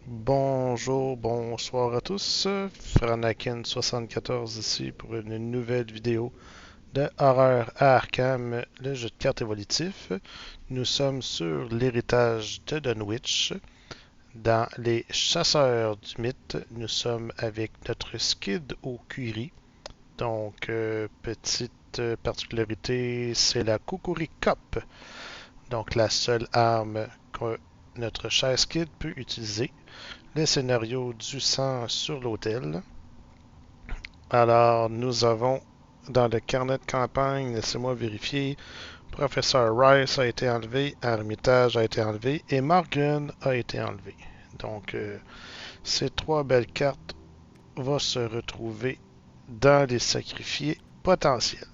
Bonjour, bonsoir à tous. Franakin74 ici pour une nouvelle vidéo de Horreur à Arkham, le jeu de cartes évolutif. Nous sommes sur l'héritage de Dunwich. Dans les chasseurs du mythe, nous sommes avec notre skid au cuiri. Donc, petite particularité, c'est la Kukuri Cup. Donc, la seule arme que notre cher skid peut utiliser. Les scénarios du sang sur l'autel. Alors, nous avons dans le carnet de campagne, laissez-moi vérifier, Professeur Rice a été enlevé, Armitage a été enlevé et Morgan a été enlevé. Donc, ces trois belles cartes vont se retrouver dans les sacrifiés potentiels.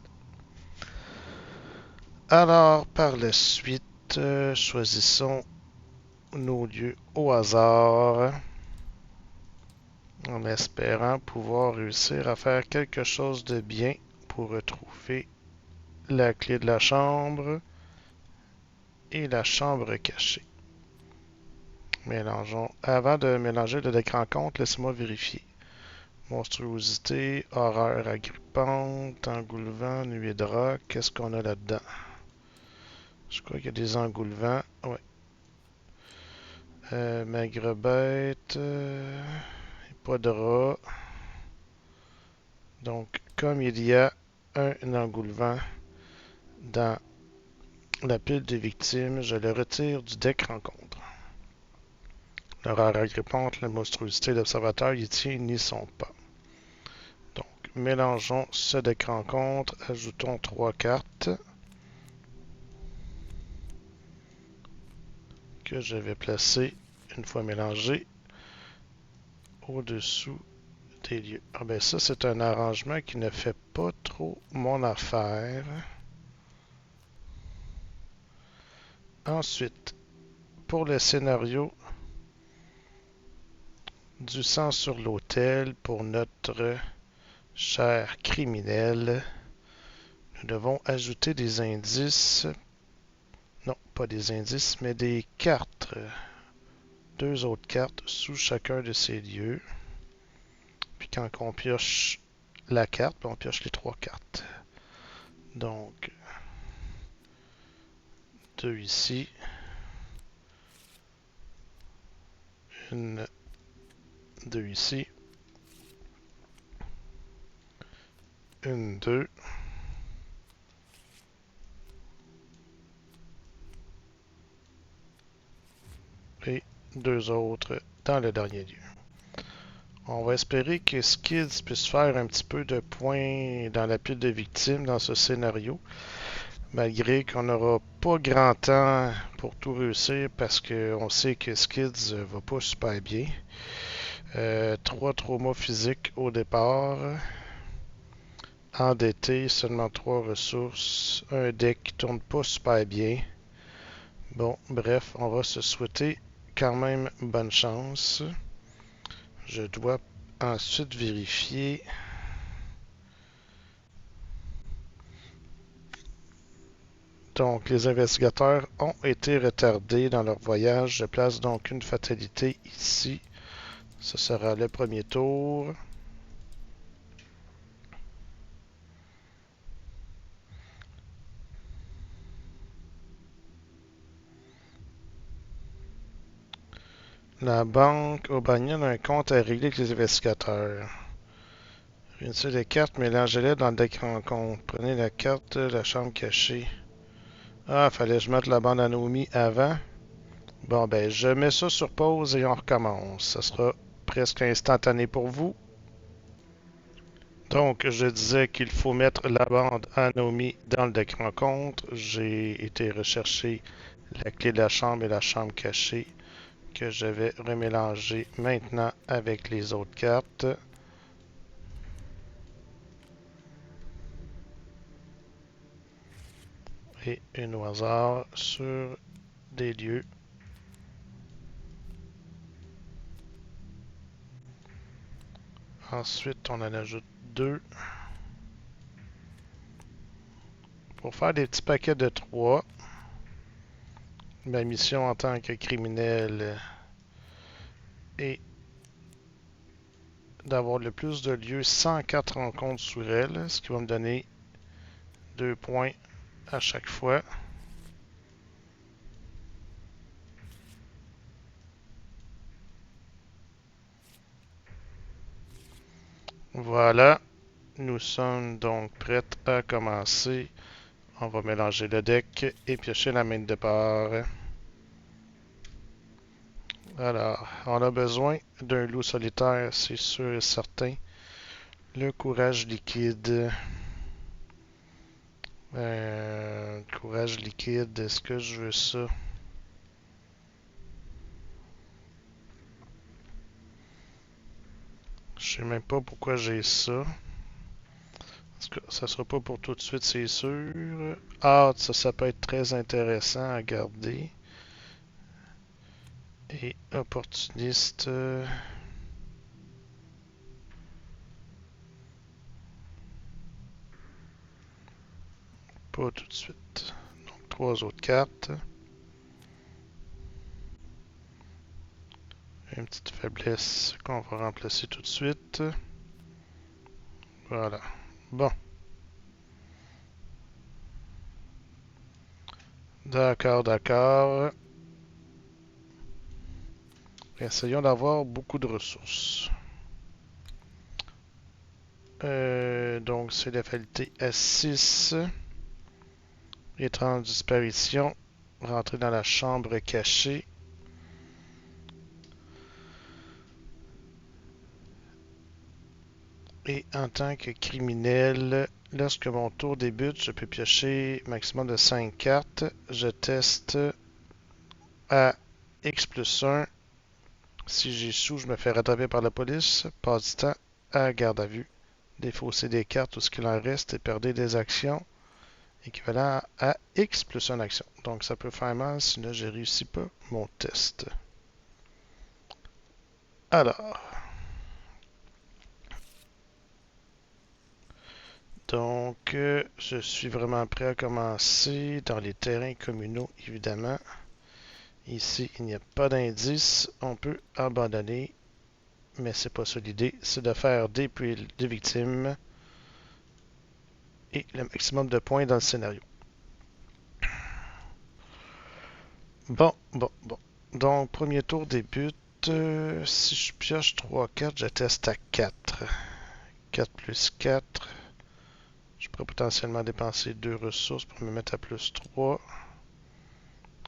Alors, par la suite, choisissons nos lieux au hasard, en espérant pouvoir réussir à faire quelque chose de bien pour retrouver la clé de la chambre et la chambre cachée. Mélangeons. Avant de mélanger le deck rencontre, laissez-moi vérifier. Monstruosité, horreur agrippante, engoulevant, nuée de roc. Qu'est-ce qu'on a là-dedans? Je crois qu'il y a des engoulevants. Ouais. Maigre bête. Pas de rat. Donc, comme il y a un engoulevant dans la pile de victimes, je le retire du deck rencontre. L'horreur agrippante, la monstruosité, l'observateur y tient n'y sont pas. Donc, mélangeons ce deck rencontre, ajoutons 3 cartes que je vais placer une fois mélangées au-dessous des lieux. Ah ben ça, c'est un arrangement qui ne fait pas trop mon affaire. Ensuite, pour le scénario du sang sur l'autel pour notre cher criminel, nous devons ajouter des indices. Non, pas des indices, mais des cartes. Deux autres cartes sous chacun de ces lieux. Puis quand on pioche la carte, on pioche les trois cartes. Donc, deux ici. Une, deux ici. Une, deux. Et deux autres dans le dernier lieu. On va espérer que Skids puisse faire un petit peu de points dans la pile de victimes dans ce scénario. Malgré qu'on n'aura pas grand temps pour tout réussir parce qu'on sait que Skids va pas super bien. 3 traumas physiques au départ. Endetté, seulement 3 ressources. Un deck qui tourne pas super bien. Bon, bref, on va se souhaiter quand même bonne chance. Je dois ensuite vérifier. Donc, les investigateurs ont été retardés dans leur voyage. Je place donc une fatalité ici. Ce sera le premier tour. La banque O'Banion a un compte à régler avec les investigateurs. Réunissez les cartes, mélangez-les dans le deck rencontre. Prenez la carte de la chambre cachée. Ah, fallait que je mette la bande à Naomi avant. Bon, ben, je mets ça sur pause et on recommence. Ça sera presque instantané pour vous. Donc, je disais qu'il faut mettre la bande à Naomi dans le deck rencontre. J'ai été rechercher la clé de la chambre et la chambre cachée que je vais remélanger maintenant avec les autres cartes. Et une au hasard sur des lieux. Ensuite, on en ajoute deux. Pour faire des petits paquets de 3, ma mission en tant que criminel et d'avoir le plus de lieux sans 4 rencontres sur elle, ce qui va me donner 2 points à chaque fois. Voilà, nous sommes donc prêts à commencer. On va mélanger le deck et piocher la main de départ. Alors, on a besoin d'un loup solitaire, c'est sûr et certain. Le courage liquide. Courage liquide, est-ce que je veux ça? Je sais même pas pourquoi j'ai ça. Parce que ça sera pas pour tout de suite, c'est sûr. Ah, ça peut être très intéressant à garder. Et opportuniste. Pas tout de suite. Donc, 3 autres cartes. Une petite faiblesse qu'on va remplacer tout de suite. Voilà. Bon. D'accord, d'accord. Essayons d'avoir beaucoup de ressources. Donc, c'est la qualité S6. Étrange disparition. Rentrer dans la chambre cachée. Et en tant que criminel, lorsque mon tour débute, je peux piocher maximum de 5 cartes. Je teste à X plus 1. Si j'échoue, je me fais rattraper par la police. Passe du temps à garde à vue. Défausser des cartes ou ce qu'il en reste et perdre des actions équivalent à X plus 1 action. Donc ça peut faire mal si là je réussis pas mon test. Alors. Donc, je suis vraiment prêt à commencer dans les terrains communaux, évidemment. Ici, il n'y a pas d'indice. On peut abandonner, mais c'est pas ça l'idée. C'est de faire des victimes et le maximum de points dans le scénario. Bon. Donc, premier tour débute. Si je pioche 3 cartes, je teste à 4. 4 plus 4. Je pourrais potentiellement dépenser 2 ressources pour me mettre à plus 3.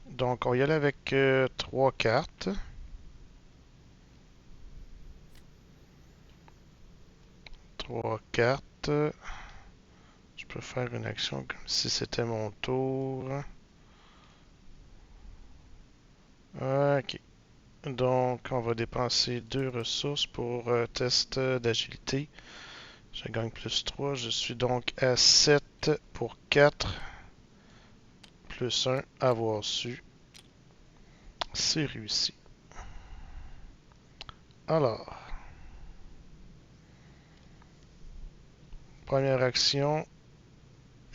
Donc, on va y aller avec 3 cartes. 3 cartes. Je peux faire une action comme si c'était mon tour. Ok. Donc, on va dépenser 2 ressources pour test d'agilité. Je gagne plus 3. Je suis donc à 7 pour 4. Plus 1, avoir su. C'est réussi. Alors. Première action.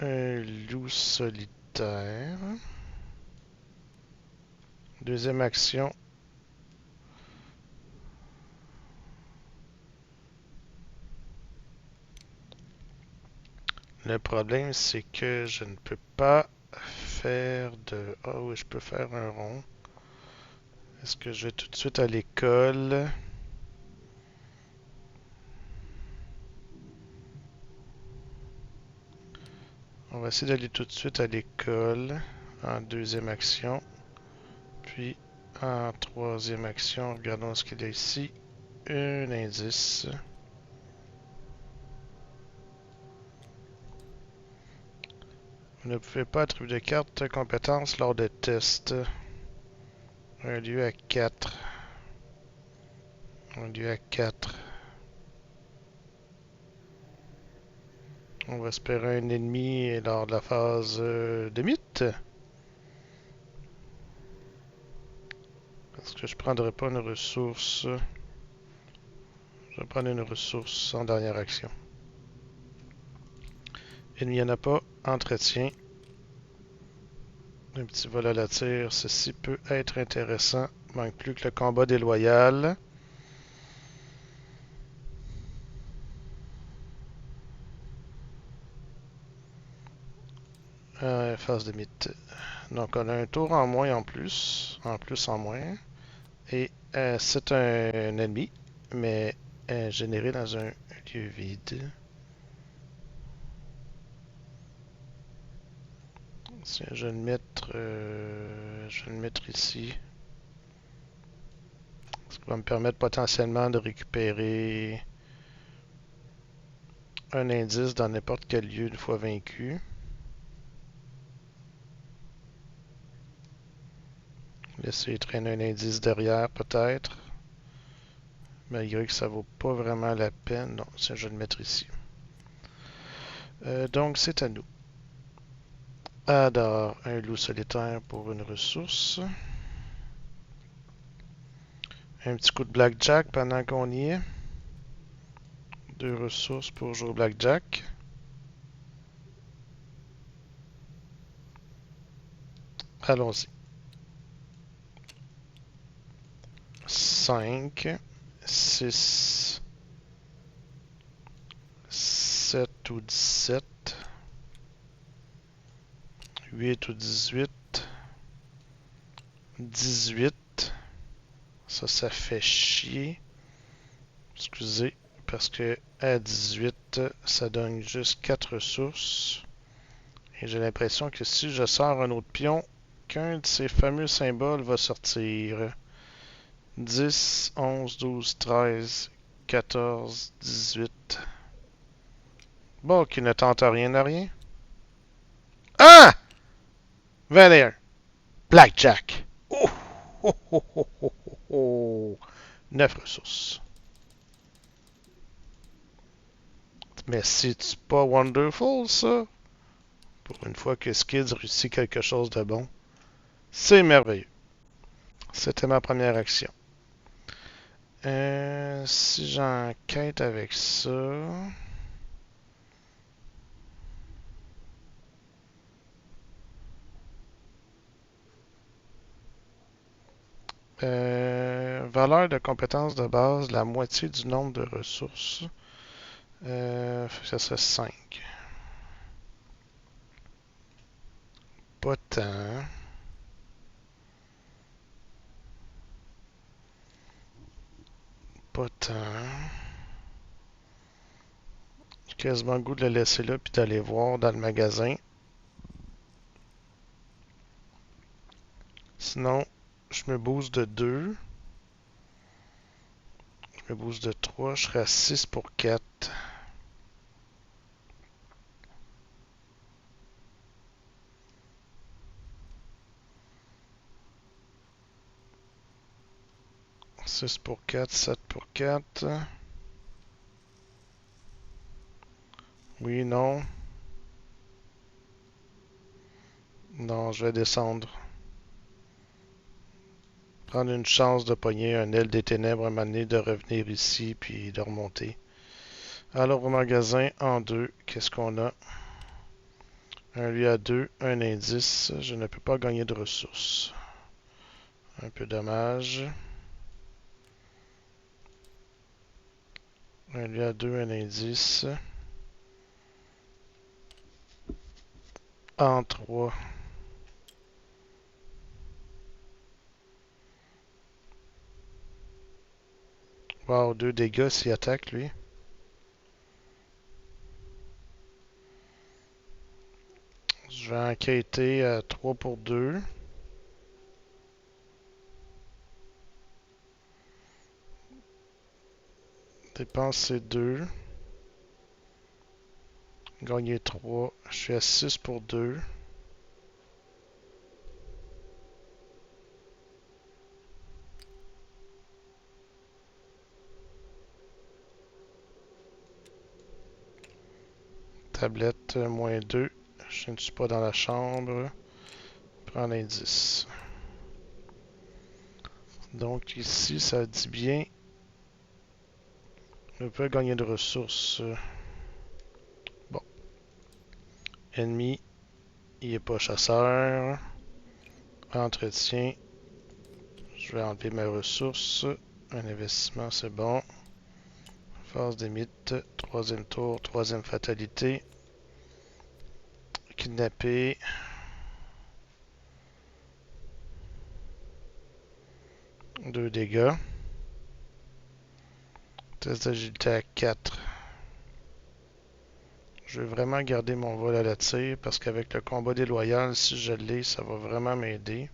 Un loup solitaire. Deuxième action. Le problème, c'est que je ne peux pas faire de... Ah oui, je peux faire un rond. Est-ce que je vais tout de suite à l'école? On va essayer d'aller tout de suite à l'école en deuxième action. Puis en troisième action, regardons ce qu'il y a ici. Un indice. Vous ne pouvez pas attribuer de carte compétence lors de tests. Un lieu à 4. Un lieu à 4. On va espérer un ennemi lors de la phase de mythe. Est-ce que je prendrai pas une ressource? Je vais prendre une ressource en dernière action. Il n'y en a pas. Entretien. Un petit vol à la tire. Ceci peut être intéressant. Manque plus que le combat déloyal. Phase de mythe. Donc on a un tour en moins en plus. En plus en moins. Et c'est un ennemi, mais généré dans un lieu vide. Tiens, je vais le mettre ici. Ce qui va me permettre potentiellement de récupérer un indice dans n'importe quel lieu une fois vaincu. Laisser traîner un indice derrière peut-être. Malgré que ça vaut pas vraiment la peine. Non, tiens, je vais le mettre ici. Donc c'est à nous. Adore un loup solitaire pour une ressource. Un petit coup de blackjack pendant qu'on y est. 2 ressources pour jouer au blackjack. Allons-y. 5, 6, 7 ou 17, 8 ou 18, 18. Ça fait chier. Excusez, parce que à 18, ça donne juste 4 ressources. Et j'ai l'impression que si je sors un autre pion, qu'un de ces fameux symboles va sortir. 10, 11, 12, 13, 14, 18. Bon, qui ne tente rien à rien. Ah! 21. Blackjack. Oh! Oh, oh, oh, oh, oh, oh. 9 ressources. Mais c'est pas wonderful, ça? Pour une fois que Skids réussit quelque chose de bon. C'est merveilleux. C'était ma première action. Si j'enquête avec ça... valeur de compétence de base, la moitié du nombre de ressources. Ça serait 5. Pas tant. Pas tant. J'ai quasiment le goût de le laisser là puis d'aller voir dans le magasin. Sinon, je me booste de 2. Je me booste de 3. Je serai à 6 pour 4. Six pour 4, 7 pour 4. Oui, non. Non, je vais descendre. Prendre une chance de pogner un aile des ténèbres, un moment donné, de revenir ici, puis de remonter. Alors au magasin, en 2, qu'est-ce qu'on a? Un lieu à 2, un indice. Je ne peux pas gagner de ressources. Un peu dommage. Un lieu à 2, un indice. En 3. Wow, 2 dégâts s'il attaque, lui. Je vais enquêter à 3 pour 2. Dépenser 2. Gagner 3. Je suis à 6 pour 2. Tablette, moins 2. Je ne suis pas dans la chambre. Prends l'indice. Donc ici, ça dit bien. Ne peut gagner de ressources. Bon. Ennemi. Il n'est pas chasseur. Entretien. Je vais enlever mes ressources. Un investissement, c'est bon. Phase des mythes. Troisième tour, troisième fatalité. kidnapper. Deux dégâts. Test d'agilité à 4. Je veux vraiment garder mon vol à la tire parce qu'avec le combat déloyal, si je l'ai, ça va vraiment m'aider.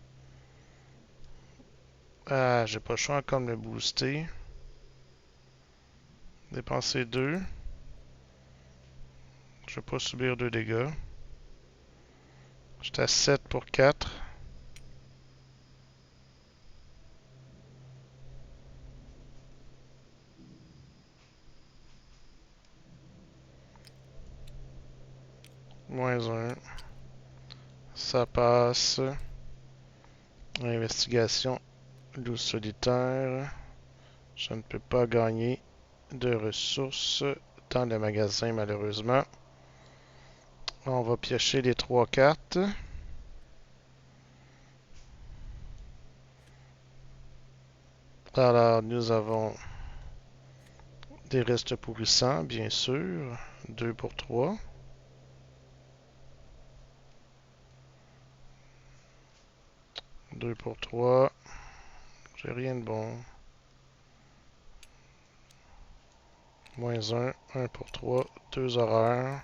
Ah, j'ai pas le choix encore de me booster. Dépenser 2. Je vais pas subir 2 dégâts. J'étais à 7 pour 4. Moins 1. Ça passe. Investigation. Loup solitaire. Je ne peux pas gagner de ressources dans le magasin malheureusement. On va piocher les 3 cartes. Alors nous avons des restes pourrissants bien sûr. 2 pour 3. Deux pour 3. J'ai rien de bon. Moins 1. 1 pour 3. 2 horreurs.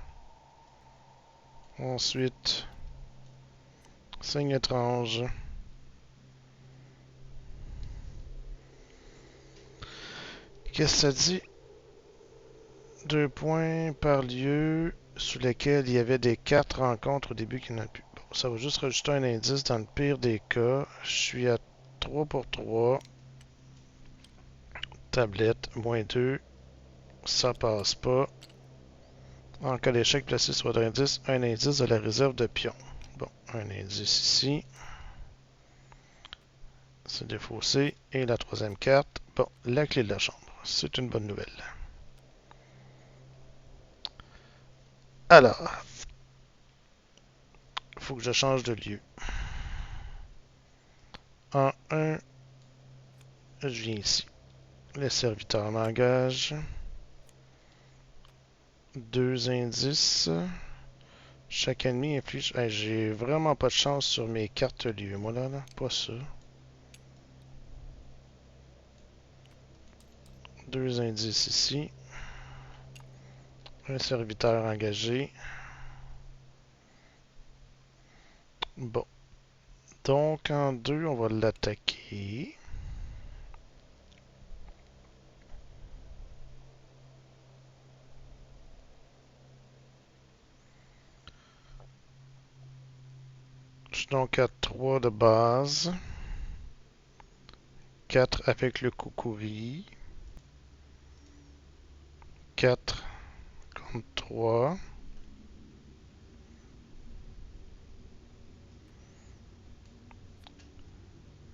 Ensuite, signe étrange. Qu'est-ce que ça dit? 2 points par lieu sous lesquels il y avait des cartes rencontres au début qu'il n'y en a plus. Bon, ça va juste rajouter un indice dans le pire des cas. Je suis à 3 pour 3. Tablette, moins 2. Ça passe pas. En cas d'échec, placez sur votre indice un indice de la réserve de pions. Bon, un indice ici. C'est défaussé. Et la troisième carte. Bon, la clé de la chambre. C'est une bonne nouvelle. Alors, il faut que je change de lieu. En 1, je viens ici. Le serviteur m'engage. 2 indices. Chaque ennemi inflige... Hey, j'ai vraiment pas de chance sur mes cartes lieux, moi là. Pas ça. 2 indices ici. Un serviteur engagé. Bon. Donc en 2, on va l'attaquer. Je suis donc à 3 de base. 4 avec le Kukuri. 4 contre 3.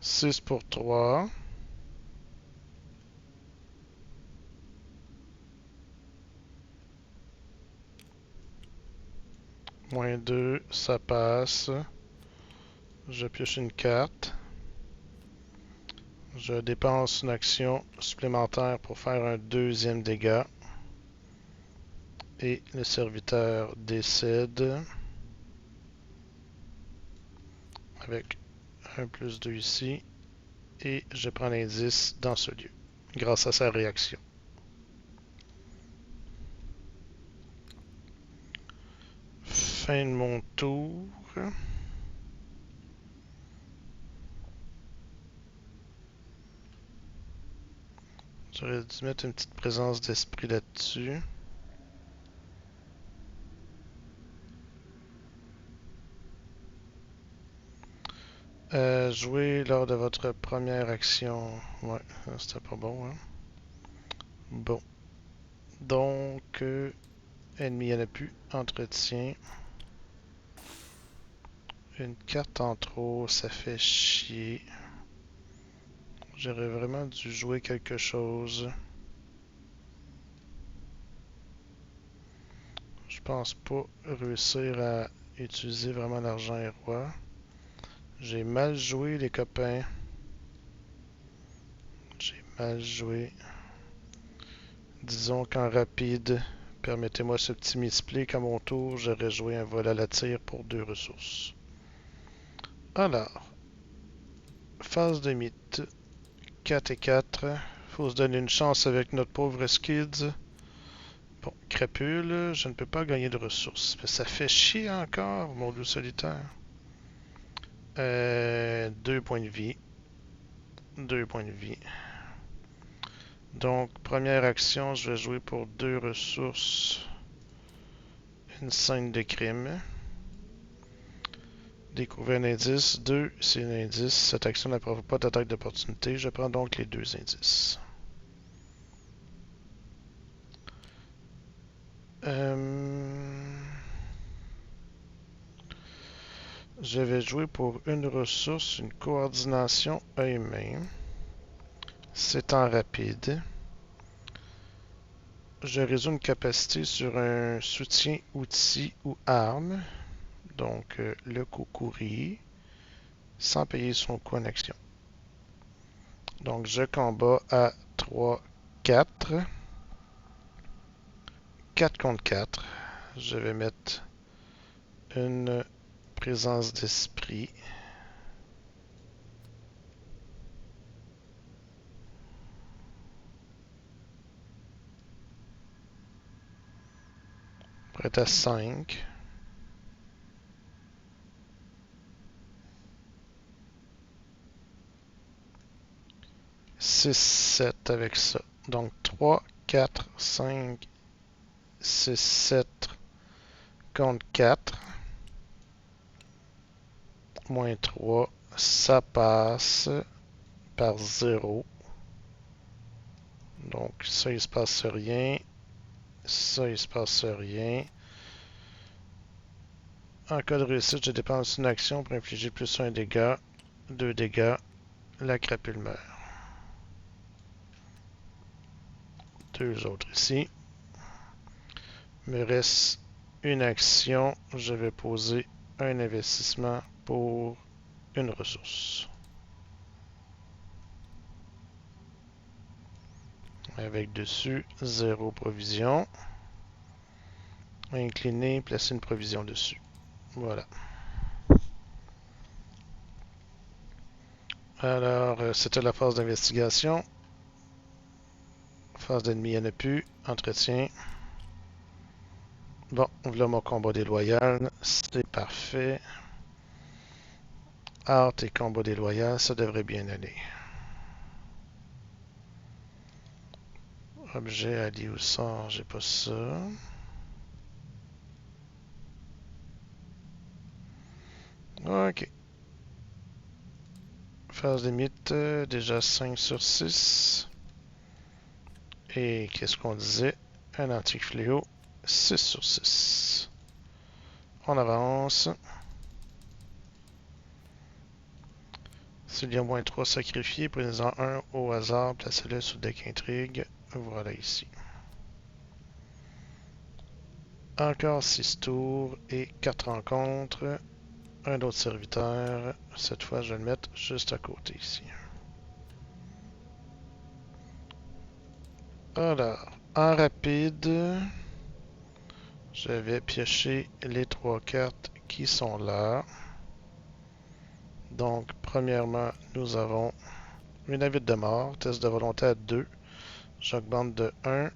6 pour 3. Moins 2, ça passe. Je pioche une carte. Je dépense une action supplémentaire pour faire un deuxième dégât. Et le serviteur décède. Avec un plus 2 ici. Et je prends l'indice dans ce lieu. Grâce à sa réaction. Fin de mon tour. J'aurais dû mettre une petite présence d'esprit là-dessus. Jouer lors de votre première action. Ouais, c'était pas bon, hein. Bon. Donc, ennemi, il n'y en a plus. Entretien. Une carte en trop, ça fait chier. J'aurais vraiment dû jouer quelque chose. Je pense pas réussir à utiliser vraiment l'argent et roi. J'ai mal joué, les copains. J'ai mal joué. Disons qu'en rapide, permettez-moi ce petit misplay qu'à mon tour, j'aurais joué un vol à la tire pour 2 ressources. Alors, phase de mythe, 4 et 4. Faut se donner une chance avec notre pauvre Skids. Bon, crapule, je ne peux pas gagner de ressources. Mais ça fait chier encore, mon loup solitaire. 2 points de vie. 2 points de vie. Donc, première action, je vais jouer pour 2 ressources. Une scène de crime. Découvrir un indice. 2, c'est un indice. Cette action ne provoque pas d'attaque d'opportunité. Je prends donc les 2 indices. Je vais jouer pour une ressource, une coordination œil-main. C'est en rapide. Je résous une capacité sur un soutien, outil ou arme. Donc, le Kokuri, sans payer son coût en action. Donc, je combats à 3, 4. 4 contre 4. Je vais mettre une présence d'esprit. Prêt à 5. 6, 7 avec ça. Donc 3, 4, 5, 6, 7 contre 4. Moins 3. Ça passe par 0. Donc ça, il se passe rien. Ça, il se passe rien. En cas de réussite, je dépense une action pour infliger plus 1 dégât. 2 dégâts. La crapule meurt. 2 autres ici. Me reste une action. Je vais poser un investissement pour une ressource. Avec dessus 0 provision. Incliner, placer une provision dessus. Voilà. Alors, c'était la phase d'investigation. Phase d'ennemi, il n'y en a plus. Entretien. Bon, voilà mon combat déloyal. C'est parfait. Art et combat déloyal, ça devrait bien aller. Objet, allié ou sort, j'ai pas ça. Ok. Phase limite, déjà 5 sur 6. Et qu'est-ce qu'on disait? Un antique fléau, 6 sur 6. On avance. S'il y a moins 3 sacrifiés, prenez-en un au hasard, placez-le sous le deck intrigue. Voilà ici. Encore 6 tours et 4 rencontres. Un autre serviteur. Cette fois, je vais le mettre juste à côté ici. Alors, en rapide, je vais piocher les 3 cartes qui sont là. Donc, premièrement, nous avons une invite de mort, test de volonté à 2. J'augmente de 1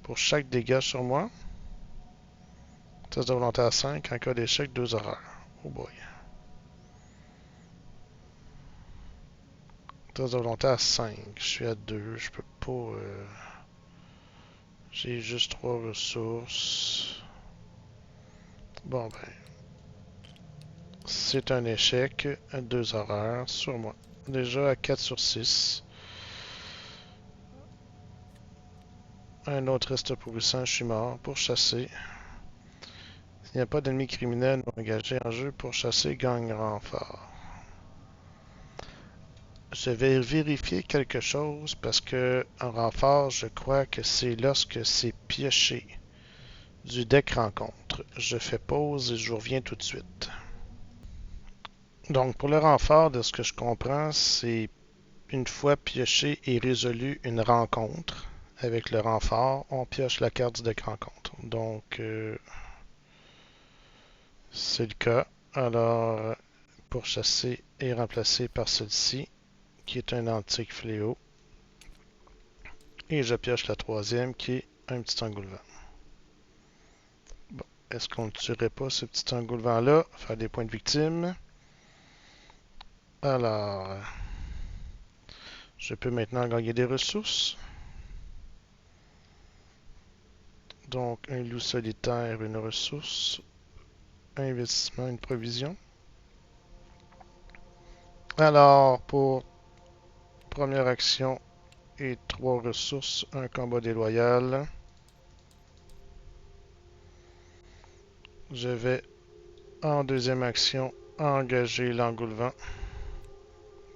pour chaque dégât sur moi. Test de volonté à 5, en cas d'échec, 2 horreurs. Oh boy. Test de volonté à 5, je suis à 2, je peux pas... J'ai juste 3 ressources. Bon ben, c'est un échec, 2 horreurs sur moi. Déjà à 4 sur 6. Un autre reste pourrissant, je suis mort. Pour chasser. S'il n'y a pas d'ennemis criminels engagés en jeu, pour chasser, gagne renfort. Je vais vérifier quelque chose parce que en renfort, je crois que c'est lorsque c'est pioché du deck rencontre. Je fais pause et je vous reviens tout de suite. Donc pour le renfort, de ce que je comprends, c'est une fois pioché et résolu une rencontre avec le renfort, on pioche la carte du deck rencontre. Donc C'est le cas. Alors, pourchassé et remplacé par celui-ci, qui est un antique fléau. Et je pioche la troisième, qui est un petit engoulevent. Bon, est-ce qu'on ne tuerait pas ce petit engoulevent-là? Faire des points de victime. Alors, je peux maintenant gagner des ressources. Donc, un loup solitaire, une ressource. Investissement, une provision. Alors, pour première action et 3 ressources, un combat déloyal. Je vais, en deuxième action, engager l'engoulevent,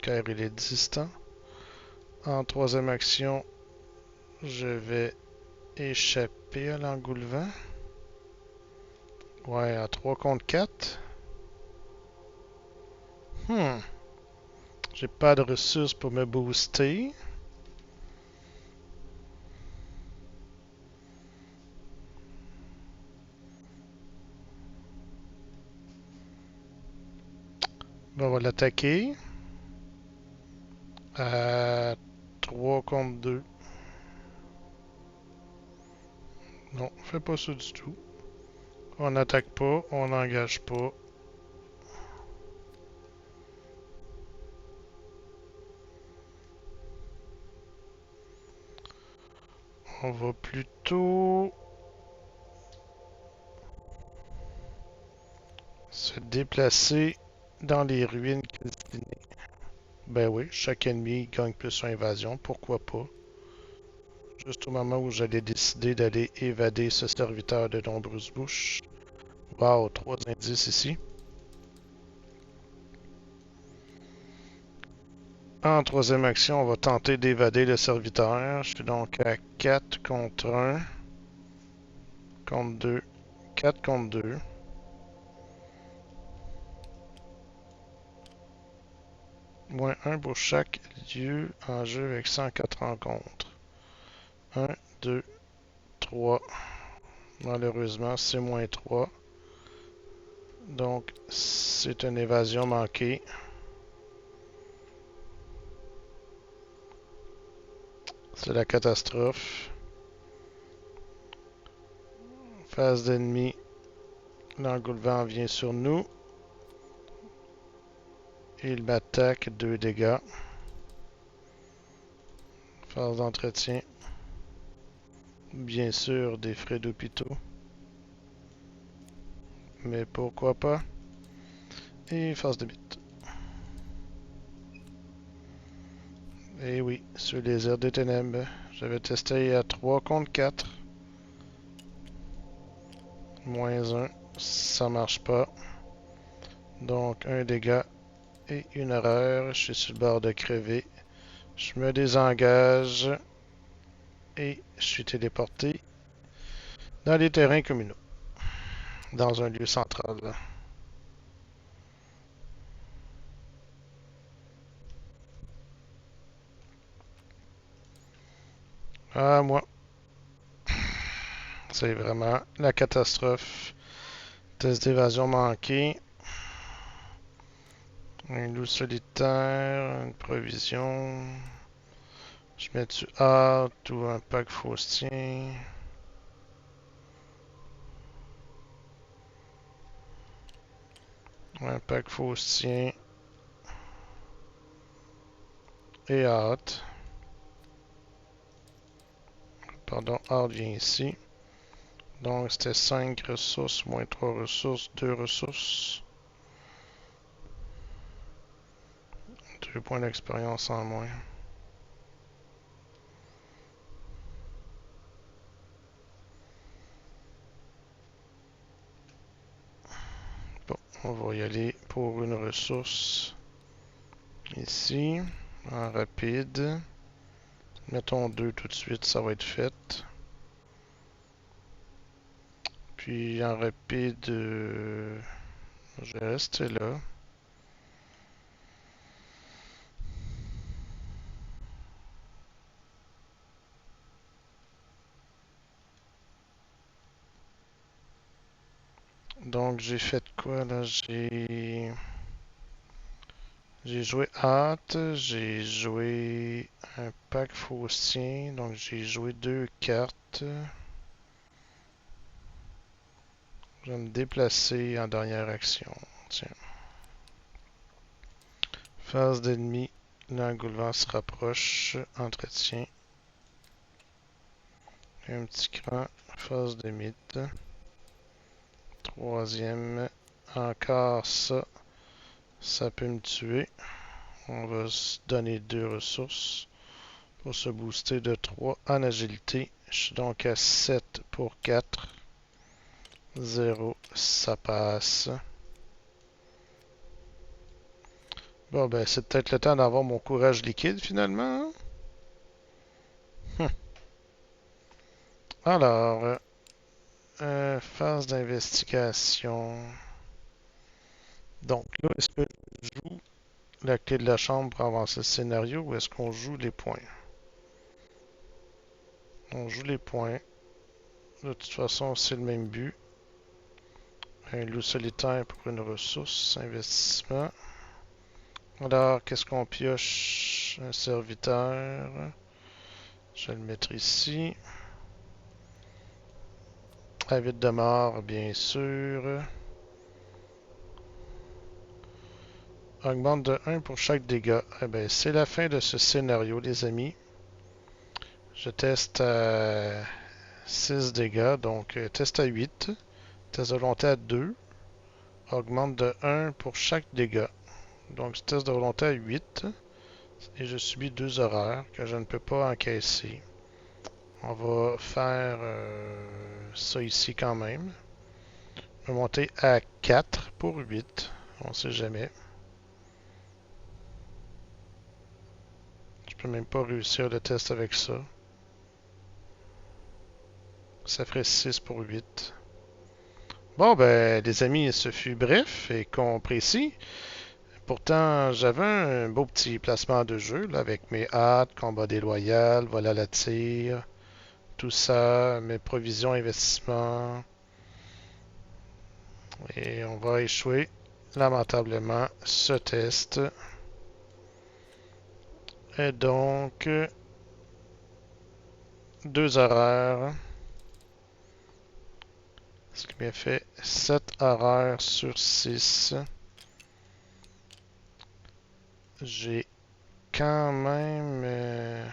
car il est distant. En troisième action, je vais échapper à l'engoulevent. Ouais, à 3 contre 4. J'ai pas de ressources pour me booster. Bon, on va l'attaquer. À 3 contre 2. Non, fais pas ça du tout. On n'attaque pas, on n'engage pas. On va plutôt se déplacer dans les ruines calcinées. Ben oui, chaque ennemi gagne plus sur invasion, pourquoi pas. Juste au moment où j'allais décider d'aller évader ce serviteur de nombreuses bouches. Wow, 3 indices ici. En troisième action, on va tenter d'évader le serviteur. Je suis donc à 4 contre 1. Contre 2. 4 contre 2. Moins 1 pour chaque lieu en jeu avec 104 rencontres. 1, 2, 3. Malheureusement, c'est moins 3. Donc, c'est une évasion manquée. C'est la catastrophe. Phase d'ennemi. L'engoulevent vient sur nous. Il m'attaque, 2 dégâts. Phase d'entretien. Bien sûr, des frais d'hôpitaux. Mais pourquoi pas? Et phase de bite. Et oui, sur les airs des ténèbres. J'avais testé à 3 contre 4. Moins 1. Ça marche pas. Donc, un dégât et une erreur. Je suis sur le bord de crever. Je me désengage. Et je suis téléporté dans les terrains communaux. Dans un lieu central. Ah, moi. C'est vraiment la catastrophe. Test d'évasion manqué. Un loup solitaire, une provision. Je mets-tu hâte ou un pack faustien? Un pack faustien. Et hâte. Pardon, hâte vient ici. Donc c'était 5 ressources, moins 3 ressources, 2 ressources. 2 points d'expérience en moins. Bon, on va y aller pour une ressource ici, en rapide. Mettons 2 tout de suite, ça va être fait. Puis en rapide, je vais rester là. Donc j'ai fait quoi là? J'ai joué hâte, j'ai joué un pack faustien, donc j'ai joué 2 cartes. Je vais me déplacer en dernière action. Tiens. Phase d'ennemi, l'engoulevent se rapproche, entretien. Un petit cran, phase de mythe. Troisième, encore ça, ça peut me tuer. On va se donner 2 ressources pour se booster de 3 en agilité. Je suis donc à 7 pour 4. 0, ça passe. Bon, ben, c'est peut-être le temps d'avoir mon courage liquide finalement. Alors, phase d'investigation. Donc, là, est-ce que je joue la clé de la chambre pour avancer le scénario ou est-ce qu'on joue les points? On joue les points. De toute façon, c'est le même but. Un loup solitaire pour une ressource, investissement. Alors, qu'est-ce qu'on pioche? Un serviteur. Je vais le mettre ici. Avide de mort, bien sûr. Augmente de 1 pour chaque dégât. Eh bien, c'est la fin de ce scénario, les amis. Je teste à 6 dégâts, donc test à 8. Test de volonté à 2. Augmente de 1 pour chaque dégât. Donc, test de volonté à 8. Et je subis 2 horreurs que je ne peux pas encaisser. On va faire ça ici quand même. On va monter à 4 pour 8. On sait jamais. Je peux même pas réussir le test avec ça. Ça ferait 6 pour 8. Bon, ben, les amis, ce fut bref et comprécis. Pourtant, j'avais un beau petit placement de jeu là, avec mes hâtes, combat déloyal, vol à la tire, tout ça, mes provisions, investissements. Et on va échouer lamentablement ce test. Et donc, 2 horaires. Ce qui m'a fait 7 horaires sur 6. J'ai quand même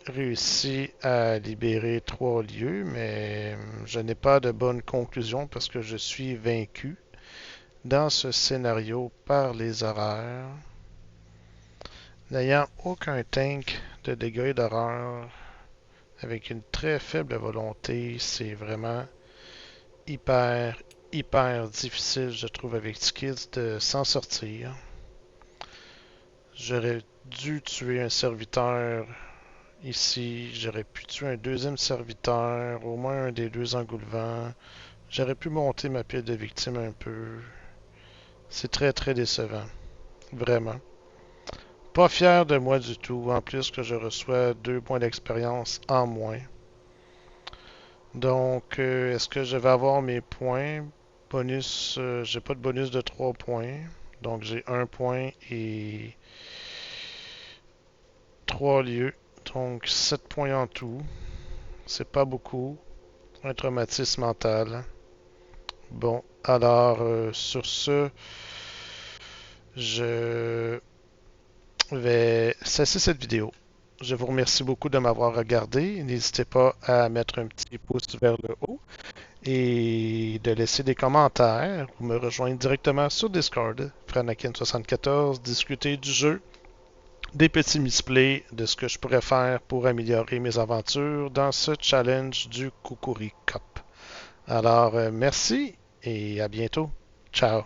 réussi à libérer 3 lieux, mais je n'ai pas de bonne conclusion parce que je suis vaincu dans ce scénario par les horaires. N'ayant aucun tank de dégâts et d'horreur, avec une très faible volonté, c'est vraiment hyper, hyper difficile, je trouve, avec Skills de s'en sortir. J'aurais dû tuer un serviteur ici. J'aurais pu tuer un deuxième serviteur, au moins un des 2 engoulevents. J'aurais pu monter ma pile de victimes un peu. C'est très très décevant. Vraiment. Pas fier de moi du tout. En plus que je reçois 2 points d'expérience en moins. Donc, est-ce que je vais avoir mes points? Bonus, j'ai pas de bonus de 3 points. Donc, j'ai 1 point et 3 lieux. Donc, 7 points en tout. C'est pas beaucoup. Un traumatisme mental. Bon, alors, sur ce, je vais cesser cette vidéo. Je vous remercie beaucoup de m'avoir regardé. N'hésitez pas à mettre un petit pouce vers le haut et de laisser des commentaires ou me rejoindre directement sur Discord, Franakin74, discuter du jeu, des petits misplays, de ce que je pourrais faire pour améliorer mes aventures dans ce challenge du Kukuri Cup. Alors, merci et à bientôt. Ciao.